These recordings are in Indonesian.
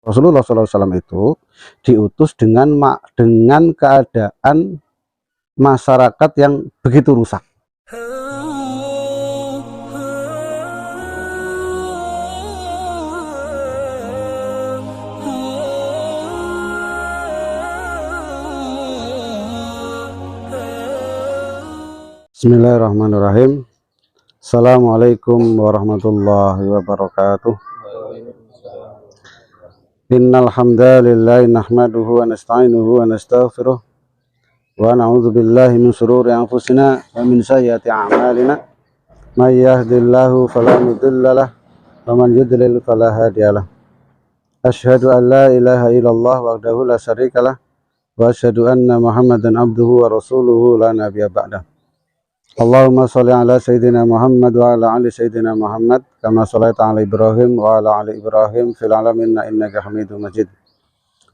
Rasulullah SAW itu diutus dengan keadaan masyarakat yang begitu rusak. Bismillahirrahmanirrahim. Assalamualaikum warahmatullahi wabarakatuh. Innal hamdalillah nahmaduhu wa nasta'inuhu wa nastaghfiruh wa na'udzu billahi min shururi anfusina wa min sayyiati a'malina. May yahdihillahu fala mudilla lahu wa man yudlil fala hadiyalah. Asyhadu an la ilaha illallah wahdahu la syarikalah wa asyhadu anna Muhammadan abduhu wa rasuluhu la nabiyya ba'dah. Allahumma sholli ala sayyidina Muhammad wa ala ali sayyidina Muhammad kama shallaita ala Ibrahim wa ala ali Ibrahim fil alamin innaka Hamidum Majid.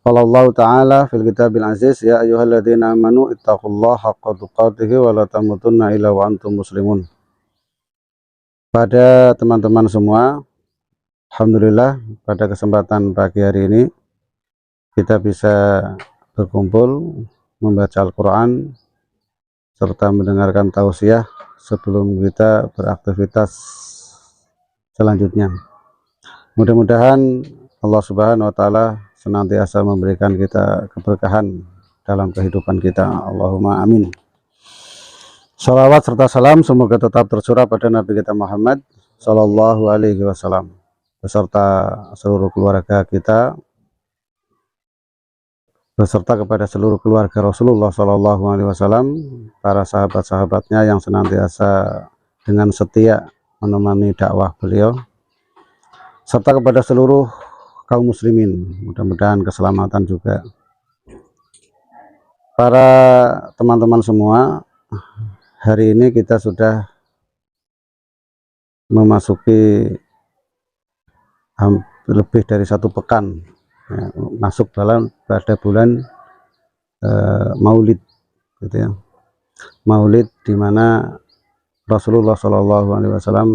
Qala Allah Ta'ala fil kitabil aziz, ya ayyuhalladzina amanu ittaqullaha haqqa tuqatih wa la tamutunna illa wa antum muslimun. Pada teman-teman semua, alhamdulillah pada kesempatan pagi hari ini kita bisa berkumpul membaca Al-Qur'an serta mendengarkan tausiah sebelum kita beraktivitas selanjutnya. Mudah-mudahan Allah Subhanahu wa Ta'ala senantiasa memberikan kita keberkahan dalam kehidupan kita. Allahumma amin. Salawat serta salam semoga tetap tercurah pada Nabi kita Muhammad Sallallahu Alaihi Wasallam beserta seluruh keluarga kita, beserta kepada seluruh keluarga Rasulullah Sallallahu Alaihi Wasallam, para sahabat-sahabatnya yang senantiasa dengan setia menemani dakwah beliau, serta kepada seluruh kaum muslimin, mudah-mudahan keselamatan juga. Para teman-teman semua, hari ini kita sudah memasuki lebih dari 1 pekan ya, masuk pada bulan Maulid, gitu ya. Maulid di mana Rasulullah Shallallahu Alaihi Wasallam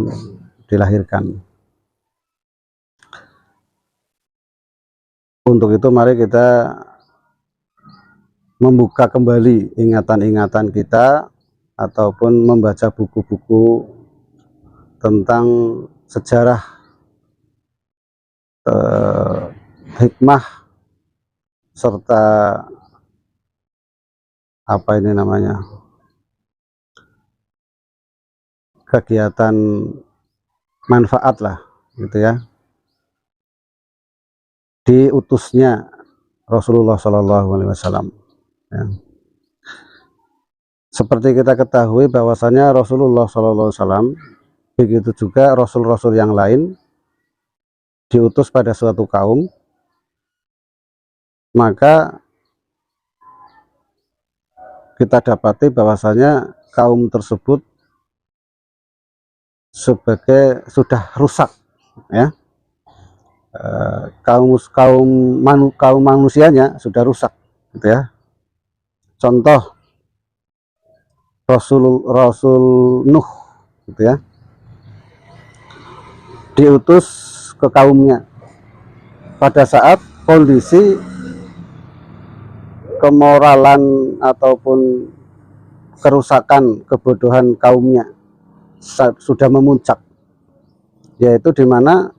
dilahirkan. Untuk itu mari kita membuka kembali ingatan-ingatan kita ataupun membaca buku-buku tentang sejarah hikmah serta apa ini namanya, kegiatan manfaat lah, gitu ya, diutusnya Rasulullah Shallallahu Alaihi Wasallam. Ya. Seperti kita ketahui bahwasanya Rasulullah Shallallahu Alaihi Wasallam, begitu juga rasul-rasul yang lain diutus pada suatu kaum, maka kita dapati bahwasanya kaum tersebut sebagai sudah rusak, ya. Kaum manusianya sudah rusak, gitu ya. Contoh Rasul Nuh, gitu ya, diutus ke kaumnya pada saat kondisi kemoralan ataupun kerusakan, kebodohan kaumnya sudah memuncak, yaitu di mana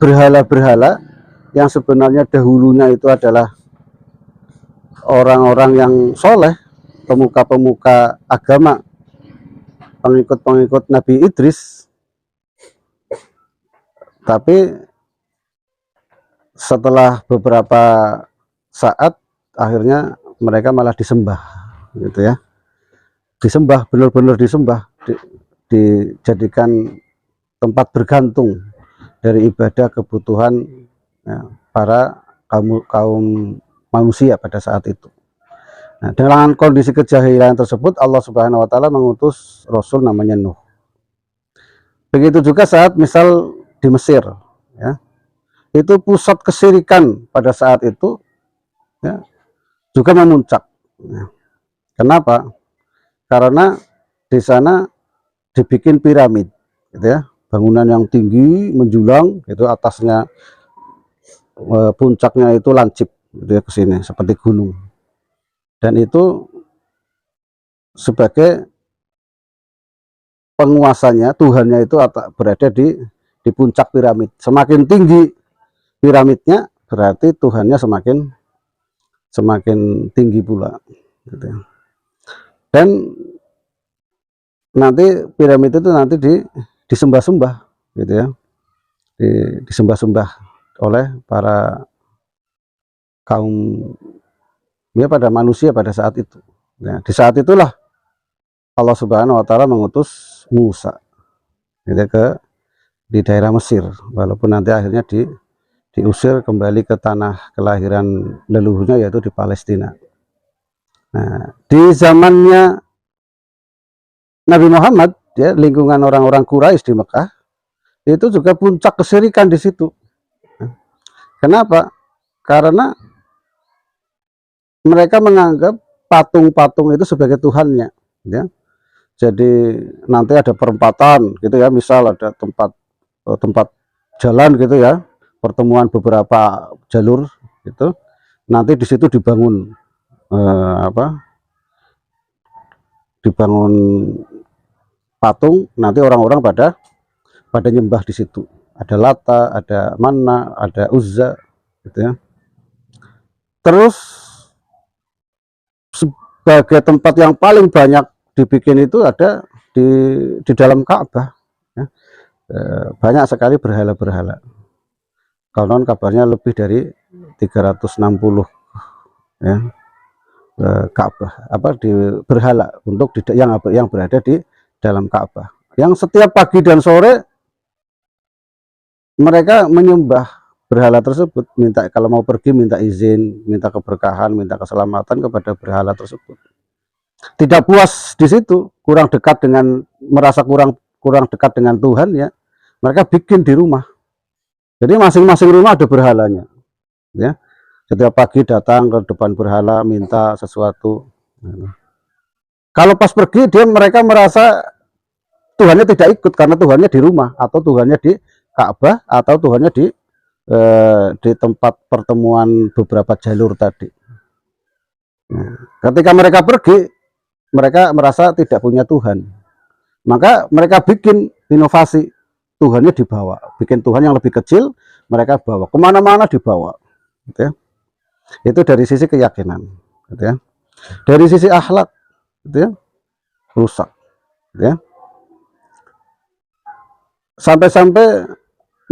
berhala-berhala yang sebenarnya dahulunya itu adalah orang-orang yang soleh, pemuka-pemuka agama, pengikut-pengikut Nabi Idris, tapi setelah beberapa saat akhirnya mereka malah disembah, gitu ya, disembah, benar-benar disembah, dijadikan tempat bergantung dari ibadah kebutuhan ya, para kaum manusia pada saat itu. Nah, dengan kondisi kejahilan tersebut, Allah Subhanahu wa Ta'ala mengutus Rasul namanya Nuh. Begitu juga saat misal di Mesir, ya, itu pusat kesyirikan pada saat itu, ya, juga memuncak. Ya. Kenapa? Karena di sana dibikin piramid, gitu ya, bangunan yang tinggi menjulang, itu atasnya puncaknya itu lancip gitu ya, ke sini seperti gunung, dan itu sebagai penguasanya, Tuhannya itu berada di puncak piramid. Semakin tinggi piramidnya berarti Tuhannya semakin tinggi pula gitu ya. Dan nanti piramid itu nanti disembah-sembah gitu ya, disembah-sembah oleh para kaum ya, pada manusia pada saat itu. Nah, di saat itulah Allah Subhanahu wa taala mengutus Musa gitu, di daerah Mesir, walaupun nanti akhirnya diusir kembali ke tanah kelahiran leluhurnya, yaitu di Palestina. Nah, di zamannya Nabi Muhammad ya, lingkungan orang-orang Quraisy di Mekah itu juga puncak kesyirikan di situ. Kenapa? Karena mereka menganggap patung-patung itu sebagai Tuhannya ya. Jadi nanti ada perempatan gitu ya, misal ada tempat jalan gitu ya, pertemuan beberapa jalur gitu, nanti di situ dibangun dibangun patung, nanti orang-orang pada nyembah di situ. Ada Lata, ada Manna, ada Uzza gitu ya. Terus sebagai tempat yang paling banyak dibikin itu ada di dalam Ka'bah ya. Banyak sekali berhala-berhala. Konon kabarnya lebih dari 360 ya, Ka'bah di berhala untuk yang berada di dalam Ka'bah, yang setiap pagi dan sore mereka menyembah berhala tersebut, minta kalau mau pergi minta izin, minta keberkahan, minta keselamatan kepada berhala tersebut. Tidak puas di situ, kurang dekat dengan, merasa kurang dekat dengan Tuhan ya, mereka bikin di rumah. Jadi masing-masing rumah ada berhalanya ya. Setiap pagi datang ke depan berhala minta sesuatu. Kalau pas pergi mereka merasa Tuhannya tidak ikut karena Tuhannya di rumah, atau Tuhannya di Ka'bah, atau Tuhannya di tempat pertemuan beberapa jalur tadi. Ketika mereka pergi, mereka merasa tidak punya Tuhan, maka mereka bikin inovasi, Tuhannya dibawa, bikin Tuhan yang lebih kecil, mereka bawa kemana-mana, dibawa gitu ya. Itu dari sisi keyakinan gitu ya. Dari sisi akhlak gitu ya, rusak gitu ya. Sampai-sampai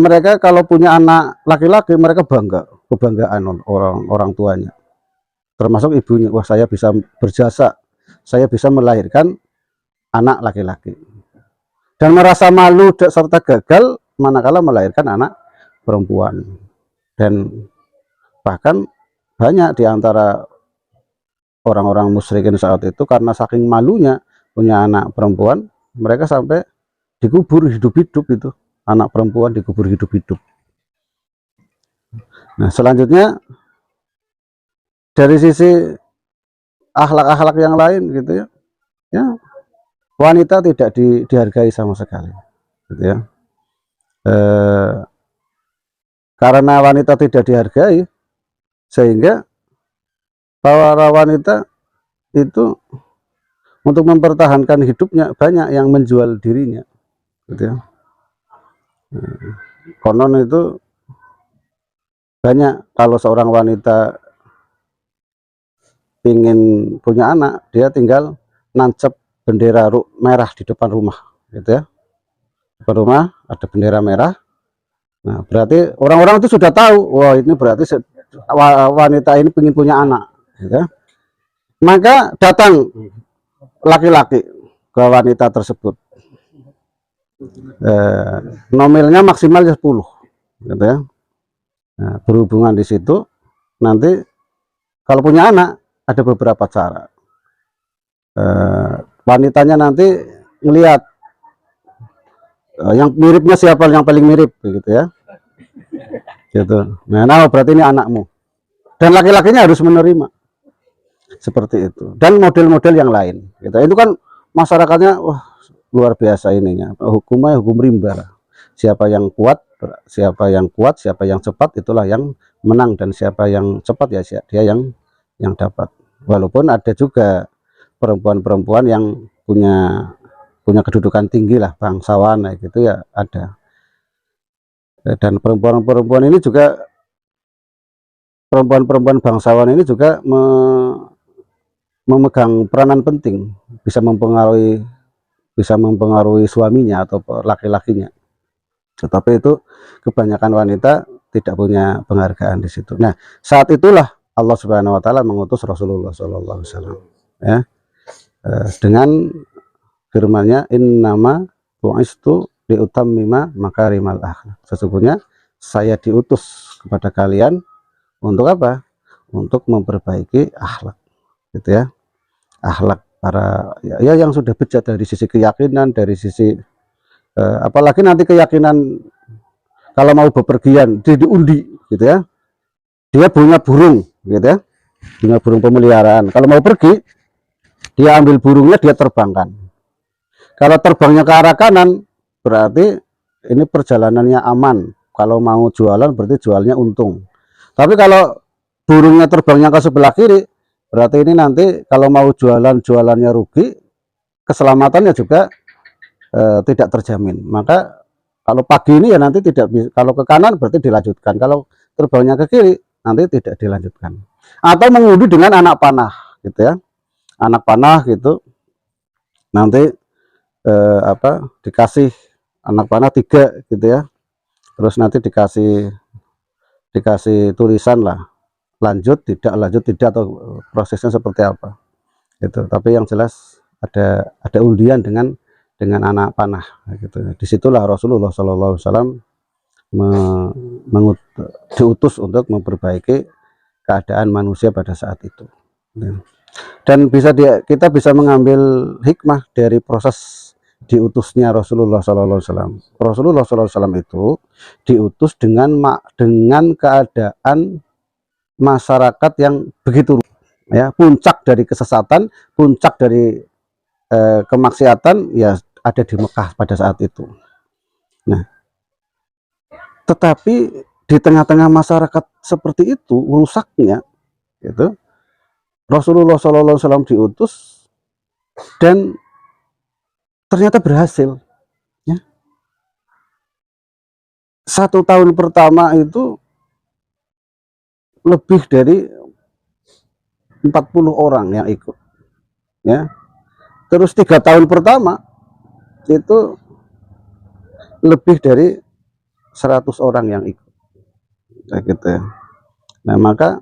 mereka kalau punya anak laki-laki, mereka bangga, kebanggaan orang tuanya, termasuk ibunya. Wah, saya bisa berjasa, saya bisa melahirkan anak laki-laki, dan merasa malu serta gagal manakala melahirkan anak perempuan. Dan bahkan banyak di antara orang-orang musyrikin saat itu, karena saking malunya punya anak perempuan, mereka sampai dikubur hidup-hidup, itu anak perempuan dikubur hidup-hidup. Nah, selanjutnya dari sisi akhlak-akhlak yang lain gitu ya, wanita tidak dihargai sama sekali gitu ya. Karena wanita tidak dihargai, sehingga para wanita itu untuk mempertahankan hidupnya banyak yang menjual dirinya gitu ya. Konon itu banyak, kalau seorang wanita ingin punya anak, dia tinggal nancep bendera merah di depan rumah gitu ya. Depan rumah ada bendera merah. Nah, berarti orang-orang itu sudah tahu, wah ini berarti wanita ini ingin punya anak gitu ya. Maka datang laki-laki ke wanita tersebut, nominalnya maksimal 10 gitu ya. Nah, berhubungan di situ, nanti kalau punya anak ada beberapa cara. Wanitanya nanti ngelihat yang miripnya siapa, yang paling mirip gitu ya, gitu. Nah, berarti ini anakmu, dan laki-lakinya harus menerima seperti itu. Dan model-model yang lain gitu. Itu kan masyarakatnya wah luar biasa ininya, hukumnya hukum rimba. Siapa yang kuat, siapa yang cepat, itulah yang menang dan siapa yang cepat ya dia yang dapat. Walaupun ada juga perempuan-perempuan yang punya kedudukan tinggi lah, bangsawan gitu ya ada. Dan perempuan-perempuan ini juga, perempuan-perempuan bangsawan ini juga memegang peranan penting, bisa mempengaruhi suaminya atau laki-lakinya. Tetapi itu kebanyakan wanita tidak punya penghargaan di situ. Nah, saat itulah Allah Subhanahu wa taala mengutus Rasulullah sallallahu alaihi wasallam ya, dengan firman-Nya, innama bu'istu liutammima makarimal akhlak. Sesungguhnya saya diutus kepada kalian untuk apa? Untuk memperbaiki akhlak, gitu ya. Akhlak para ya yang sudah bejat dari sisi keyakinan, dari sisi apalagi nanti keyakinan kalau mau bepergian diundi, gitu ya. Dia punya burung, gitu ya. Punya burung pemeliharaan. Kalau mau pergi, dia ambil burungnya, dia terbangkan. Kalau terbangnya ke arah kanan, berarti ini perjalanannya aman. Kalau mau jualan, berarti jualnya untung. Tapi kalau burungnya terbangnya ke sebelah kiri, berarti ini nanti kalau mau jualannya rugi, keselamatannya juga tidak terjamin. Maka kalau pagi ini ya nanti tidak bisa, kalau ke kanan berarti dilanjutkan, kalau terbangnya ke kiri nanti tidak dilanjutkan. Atau mengundi dengan anak panah, gitu ya. Anak panah gitu, nanti dikasih anak panah 3 gitu ya. Terus nanti dikasih tulisan lah, lanjut tidak atau prosesnya seperti apa gitu. Tapi yang jelas ada undian dengan anak panah gitu. Disitulah Rasulullah SAW diutus untuk memperbaiki keadaan manusia pada saat itu. Dan kita bisa mengambil hikmah dari proses diutusnya Rasulullah SAW. Rasulullah SAW itu diutus dengan keadaan masyarakat yang begitu ya, puncak dari kesesatan, puncak dari kemaksiatan ya ada di Mekah pada saat itu. Nah, tetapi di tengah-tengah masyarakat seperti itu rusaknya, gitu, Rasulullah SAW diutus dan ternyata berhasil. Ya. 1 tahun pertama itu lebih dari 40 orang yang ikut. Ya. Terus 3 tahun pertama itu lebih dari 100 orang yang ikut. Kayak gitu ya. Nah, maka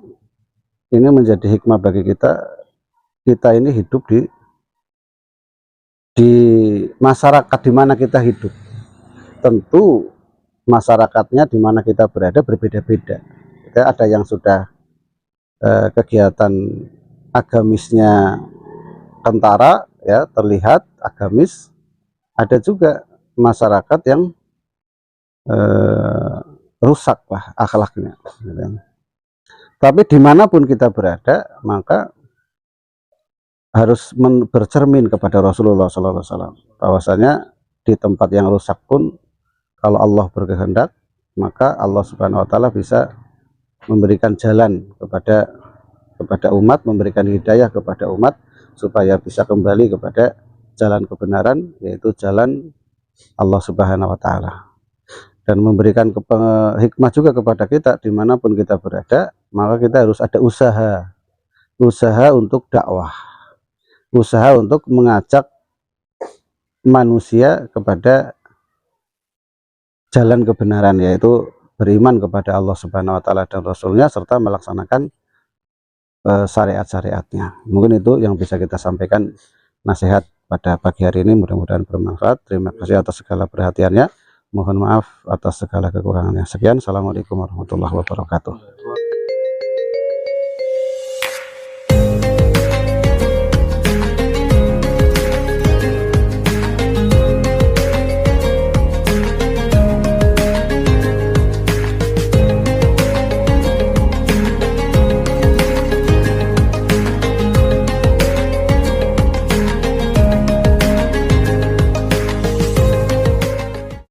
ini menjadi hikmah bagi kita ini hidup di masyarakat di mana kita hidup. Tentu masyarakatnya di mana kita berada berbeda-beda. Ada yang sudah kegiatan agamisnya kentara ya, terlihat agamis. Ada juga masyarakat yang rusak lah akhlaknya. Tapi dimanapun kita berada, maka harus bercermin kepada Rasulullah SAW. Bahwasanya di tempat yang rusak pun, kalau Allah berkehendak, maka Allah Subhanahu Wa Taala bisa memberikan jalan kepada umat, memberikan hidayah kepada umat supaya bisa kembali kepada jalan kebenaran, yaitu jalan Allah Subhanahu Wa Taala. Dan memberikan hikmah juga kepada kita dimanapun kita berada, maka kita harus ada usaha untuk dakwah, usaha untuk mengajak manusia kepada jalan kebenaran, yaitu beriman kepada Allah Subhanahu Wa Taala dan Rasulnya, serta melaksanakan syariat-syariatnya. Mungkin itu yang bisa kita sampaikan nasihat pada pagi hari ini, mudah-mudahan bermanfaat. Terima kasih atas segala perhatiannya. Mohon maaf atas segala kekurangannya. Sekian, assalamualaikum warahmatullahi wabarakatuh.